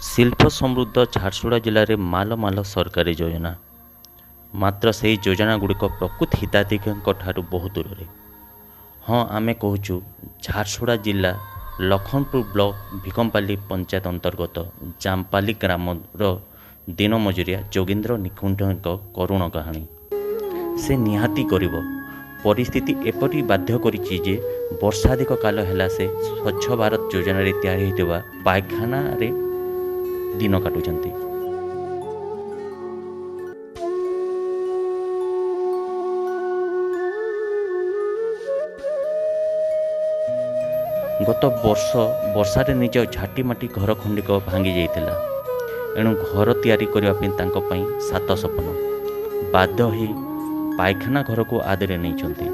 ଶିଳ୍ପ ସମୃଦ୍ଧ ଝାରସୁଗୁଡ଼ା ଜିଲ୍ଲାରେ ମାଲ ମାଲ ସରକାରୀ ଯୋଜନା, ମାତ୍ର ସେହି ଯୋଜନା ଗୁଡ଼ିକ ପ୍ରକୃତ ହିତାଧିକାରୀଙ୍କ ଠାରୁ ବହୁ ଦୂରରେ। ହଁ, ଆମେ କହୁଛୁ ଝାରସୁଗୁଡ଼ା ଜିଲ୍ଲା ଲଖନପୁର ବ୍ଲକ ଭିକମପାଲି ପଞ୍ଚାୟତ ଅନ୍ତର୍ଗତ ଜାମପାଲି ଗ୍ରାମର ଦିନ ମଜୁରିଆ ଯୋଗେନ୍ଦ୍ର ନିକୁଞ୍ଜଙ୍କ କରୁଣ କାହାଣୀ। ସେ ନିହାତି କରିବ। ପରିସ୍ଥିତି ଏପରି ବାଧ୍ୟ କରିଛି ଯେ ବର୍ଷାଧିକ କାଳ ହେଲା ସେ ସ୍ୱଚ୍ଛ ଭାରତ ଯୋଜନାରେ ତିଆରି ହୋଇଥିବା ପାଇଖାନାରେ ଦିନ କାଟୁଛନ୍ତି। ଗତ ବର୍ଷାରେ ନିଜ ଝାଟିମାଟି ଘର ଖଣ୍ଡିକ ଭାଙ୍ଗି ଯାଇଥିଲା। ଏଣୁ ଘର ତିଆରି କରିବା ପାଇଁ ତାଙ୍କ ପାଇଁ ସାତ ସପନ। ବାଧ୍ୟ ହୋଇ ପାଇଖାନା ଘରକୁ ଆଦରି ନେଇଛନ୍ତି।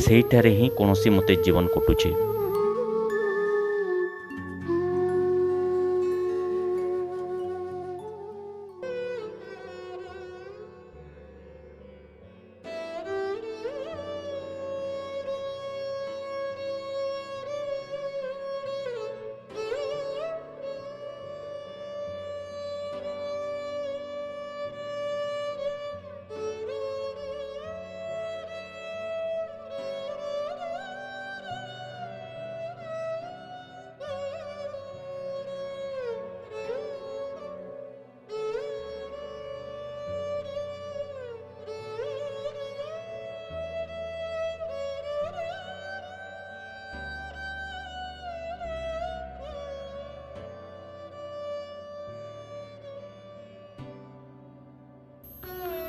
ସେଇଠାରେ ହିଁ କୌଣସି ମତେ ଜୀବନ କଟୁଛି।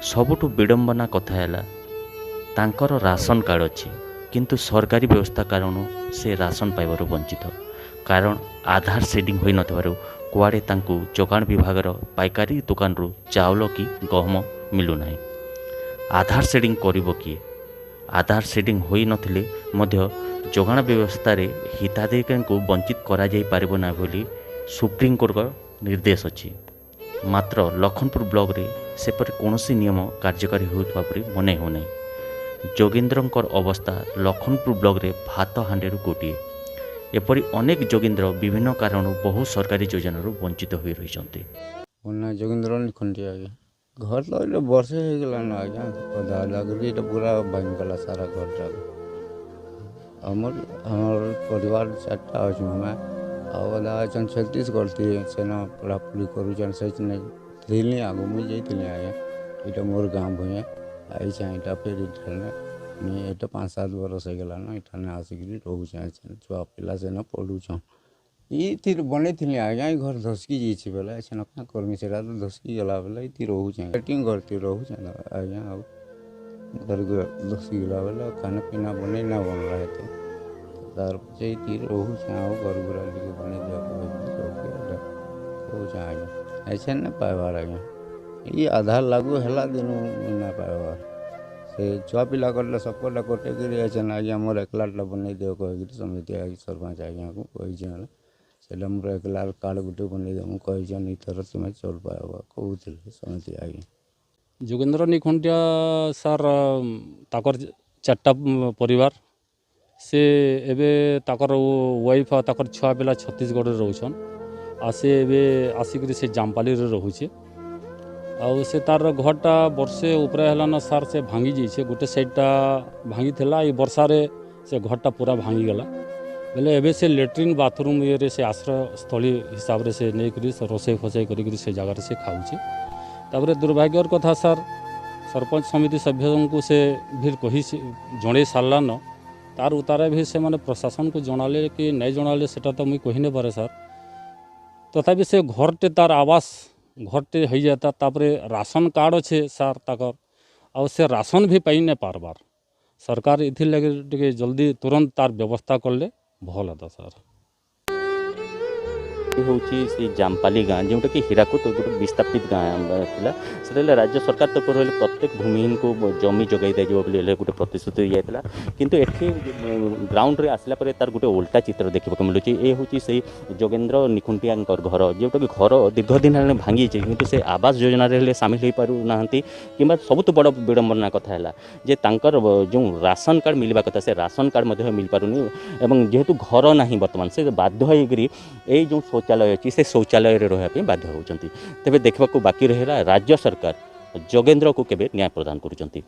ସବୁଠୁ ବିଡ଼ମ୍ବନା କଥା ହେଲା ତାଙ୍କର ରାସନ କାର୍ଡ଼ ଅଛି, କିନ୍ତୁ ସରକାରୀ ବ୍ୟବସ୍ଥା କାରଣରୁ ସେ ରାସନ ପାଇବାରୁ ବଞ୍ଚିତ। କାରଣ ଆଧାର ସିଡ଼ିଂ ହୋଇନଥିବାରୁ କୁଆଡ଼େ ତାଙ୍କୁ ଯୋଗାଣ ବିଭାଗର ପାଇକାରୀ ଦୋକାନରୁ ଚାଉଳ କି ଗହମ ମିଳୁନାହିଁ। ଆଧାର ସିଡ଼ିଂ କରିବ କିଏ? ଆଧାର ସିଡ଼ିଂ ହୋଇନଥିଲେ ମଧ୍ୟ ଯୋଗାଣ ବ୍ୟବସ୍ଥାରେ ହିତାଧିକାରୀଙ୍କୁ ବଞ୍ଚିତ କରାଯାଇପାରିବ ନାହିଁ ବୋଲି ସୁପ୍ରିମକୋର୍ଟଙ୍କ ନିର୍ଦ୍ଦେଶ ଅଛି। ମାତ୍ର ଲଖନପୁର ବ୍ଲକରେ ସେପରି କୌଣସି ନିୟମ କାର୍ଯ୍ୟକାରୀ ହେଉଥିବା ପରି ମନେ ହେଉନାହିଁ। ଯୋଗେନ୍ଦ୍ରଙ୍କର ଅବସ୍ଥା ଲଖନପୁର ବ୍ଲକରେ ଭାତ ହାଣ୍ଡିରୁ ଗୋଟିଏ। ଏପରି ଅନେକ ଯୋଗେନ୍ଦ୍ର ବିଭିନ୍ନ କାରଣରୁ ବହୁ ସରକାରୀ ଯୋଜନାରୁ ବଞ୍ଚିତ ହୋଇ ରହିଛନ୍ତି। ଯୋଗେନ୍ଦ୍ର ନିକୁଞ୍ଜ ଆଜ୍ଞା, ଘର ତ ଏଇଟା ବର୍ଷେ ହେଇଗଲାଣି ଆଜ୍ଞା। ଅଧା ଲାଗିକି ଏଇଟା ପୁରା ଭାଙ୍ଗିଗଲା ସାରା ଘରଟା। ଆମର ପରିବାର 4ଟା ଅଛୁ ଆମେ, ଆଉ ଅଧା ଅଛନ୍ ଛତିଶଗଡ଼ ସେନ ପଢ଼ାପଢ଼ି କରୁଛନ୍। ସେନେ ଥିଲି ଆଗ ମୁଇଁ ଯାଇଥିଲି ଆଜ୍ଞା। ଏଇଟା ମୋର ଗାଁ ଭୂଇଁ ଆଇଛେ। ଏଇଟା ଫେର୍ ଏଠାନେ ଏଇଟା 5-7 ବର୍ଷ ହେଇଗଲାନ ଏଠାନେ ଆସିକିରି ରହୁଛେଁ। ଛୁଆ ପିଲା ସେନ ପଢ଼ୁଛନ୍। ଇଥିରେ ବନେଇଥିଲି ଆଜ୍ଞା। ଏ ଘର ଧସକି ଯାଇଛି ବେଲେ ସେନ କାଁ କର୍ମି, ସେଇଟା ତ ଧସକି ଗଲା ବେଲେ ଏଠି ରହୁଛେଁ। ସେଟିଂ ଘରଟି ରହୁଛେଁ ଆଜ୍ଞା। ଆଉ ଘର ଧସକି ଗଲା ବେଲେ ଖାନା ପିନା ବନେଇ ନା ବନଲା ହେତେ, ତାର ପଛେ ଏଠି ରହୁଛେଁ। ଆଉ ଘର ଘୁରା ଟିକେ ବନେଇ ଦିଆକୁ କହୁଛେଁ ଆଜ୍ଞା। ଏଛେଁ ନାଇଁ ପାଇବାର୍ ଆଜ୍ଞା। ଇ ଆଧାର ଲାଗୁ ହେଲା ଦିନୁ ନାଇଁ ପାଇବାର୍। ସେ ଛୁଆ ପିଲା କଲେ ସବକଟା କଟେଇକିରି ଏଛେନ୍ ଆଜ୍ଞା ମୋର ଏକଲାଟା ବନେଇ ଦିଅ କହିକିରି ସମିତି ସରପଞ୍ଚ ଆଜ୍ଞାକୁ କହିଛେଁ। ହେଲେ ସେଇଟା ମୋର ଏକଲାର କାର୍ଡ଼ ଗୋଟେ ବନେଇ ଦିଅ ମୁଁ କହିଛେଁ। ଇଥର ତୁମେ ଚଲ୍ ପାଇବ କହୁଥିଲି ସମିତି ଆଜ୍ଞା। ଯୋଗେନ୍ଦ୍ର ନିକୁଞ୍ଜ ସାର୍ ତାକର 4ଟା ପରିବାର। ସେ ଏବେ ତାକର ୱାଇଫ୍ ଆଉ ତାକର ଛୁଆ ପିଲା ଛତିଶଗଡ଼ରେ ରହୁଛନ୍। ଆଉ ସେ ଏବେ ଆସିକିରି ସେ ଜାମପାଲିରେ ରହୁଛେ। ଆଉ ସେ ତାର ଘରଟା ବର୍ଷେ ଉପରେ ହେଲାନ ସାର୍ ସେ ଭାଙ୍ଗି ଯାଇଛେ। ଗୋଟେ ସାଇଡ଼୍ଟା ଭାଙ୍ଗିଥିଲା। ଏଇ ବର୍ଷାରେ ସେ ଘରଟା ପୁରା ଭାଙ୍ଗିଗଲା ବେଲେ ଏବେ ସେ ଲେଟ୍ରିନ୍ ବାଥରୁମ୍ ଇଏରେ ସେ ଆଶ୍ରୟସ୍ଥଳୀ ହିସାବରେ ସେ ନେଇକରି ରୋଷେଇ ଫୋଷେଇ କରିକିରି ସେ ଜାଗାରେ ସେ ଖାଉଛେ। ତାପରେ ଦୁର୍ଭାଗ୍ୟର କଥା ସାର୍, ସରପଞ୍ଚ ସମିତି ସଭ୍ୟଙ୍କୁ ସେ ଭିର୍ କହି ଜଣେଇ ସାରିଲାନ। ତାର ଉତାରେ ବି ସେମାନେ ପ୍ରଶାସନକୁ ଜଣାଲେ କି ନାଇଁ ଜଣାଲେ ସେଟା ତ ମୁଇଁ କହି ନାଇପାରେ ସାର୍। ତଥାପି ସେ ଘରଟେ ତାର ଆବାସ ଘରଟେ ହେଇଯାତା। ତାପରେ ରାସନ କାର୍ଡ଼ ଅଛେ ସାର୍ ତାକର, ଆଉ ସେ ରାସନ ବି ପାଇ ନାଇଁ ପାରବାର୍। ସରକାର ଏଥିର୍ଲାଗି ଟିକେ ଜଲ୍ଦି ତୁରନ୍ତ ତାର ବ୍ୟବସ୍ଥା କଲେ ଭଲ ହେତା ସାର୍। ହେଉଛି ସେ ଜାମପାଲି ଗାଁ, ଯେଉଁଟାକି ହୀରାକୁଦ ଗୋଟେ ବିସ୍ଥାପିତ ଗାଁ ଥିଲା। ସେଟା ରାଜ୍ୟ ସରକାର ତରଫରୁ ହେଲେ प्रत्येक भूमिहीन को जमी जोगाई दिया बोले गोटे प्रतिश्रुति दिया किंतु एठी ग्राउंड रे आसला परे तार गोटे उल्टा चित्र देखा मिलूँ ये हूँ से जोगेन्द्र निखुंटिया घर जोटा कि घर दीर्घ दिन हेल्ला भांगी किंतु से आवास योजना रे सामिल हो पारना कि सबुत बड़ विडंबना कथा है जे तांकर जो राशन कार्ड मिलवा कथा से राशन कार्ड मिल पारुनी एवं जेहेतु घर ना बर्तमान से बाध्य होकर ये जो शौचालय अच्छी से शौचालय रहा बाध्य होती तेज देखा बाकी रहा राज्य सरकार जोगेन्द्र को केबे न्याय प्रदान करुँच।